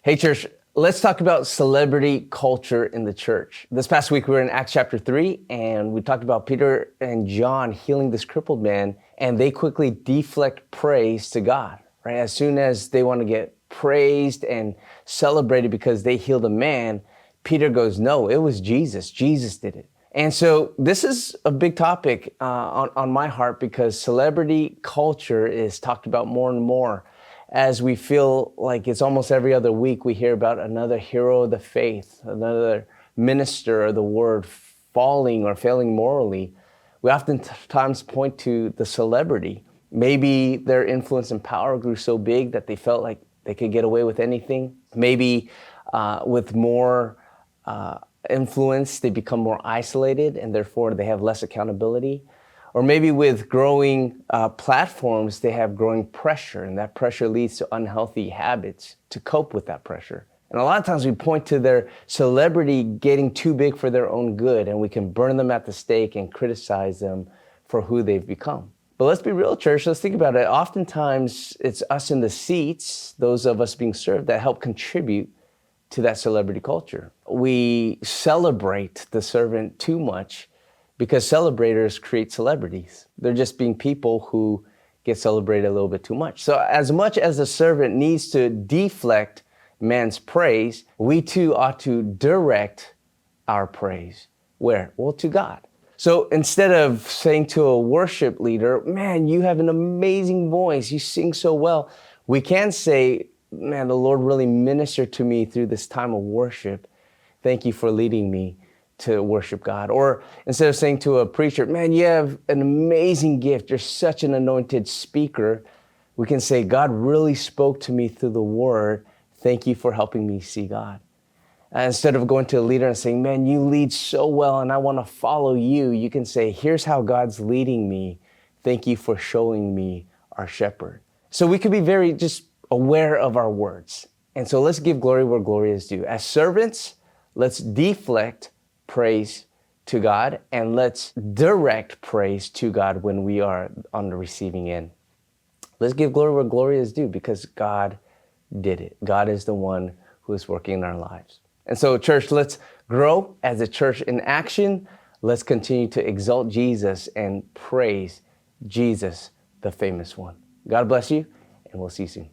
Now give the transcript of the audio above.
Hey, church, let's talk about celebrity culture in the church. This past week, we were in Acts chapter 3, and we talked about Peter and John healing this crippled man, and they quickly deflect praise to God, right? As soon as they want to get praised and celebrated because they healed a man, Peter goes, no, it was Jesus. Jesus did it. And so this is a big topic on my heart because celebrity culture is talked about more and more as we feel like it's almost every other week we hear about another hero of the faith, another minister of the word falling or failing morally. We oftentimes point to the celebrity. Maybe their influence and power grew so big that they felt like they could get away with anything. Maybe with more influence, they become more isolated and therefore they have less accountability. Or maybe with growing platforms, they have growing pressure, and that pressure leads to unhealthy habits to cope with that pressure. And a lot of times we point to their celebrity getting too big for their own good, and we can burn them at the stake and criticize them for who they've become. But let's be real, church. Let's think about it. Oftentimes, it's us in the seats, those of us being served, that help contribute to that celebrity culture. We celebrate the servant too much because celebrators create celebrities. They're just being people who get celebrated a little bit too much. So as much as the servant needs to deflect man's praise, we too ought to direct our praise. Where? Well, to God. So instead of saying to a worship leader, man, you have an amazing voice, you sing so well, we can say, man, the Lord really ministered to me through this time of worship. Thank you for leading me to worship God. Or instead of saying to a preacher, man, you have an amazing gift, you're such an anointed speaker, we can say, God really spoke to me through the word. Thank you for helping me see God. Instead of going to a leader and saying, man, you lead so well and I want to follow you, you can say, here's how God's leading me. Thank you for showing me our shepherd. So we could be very just aware of our words. And so let's give glory where glory is due. As servants, let's deflect praise to God, and let's direct praise to God when we are on the receiving end. Let's give glory where glory is due because God did it. God is the one who is working in our lives. And so, church, let's grow as a church in action. Let's continue to exalt Jesus and praise Jesus, the famous one. God bless you, and we'll see you soon.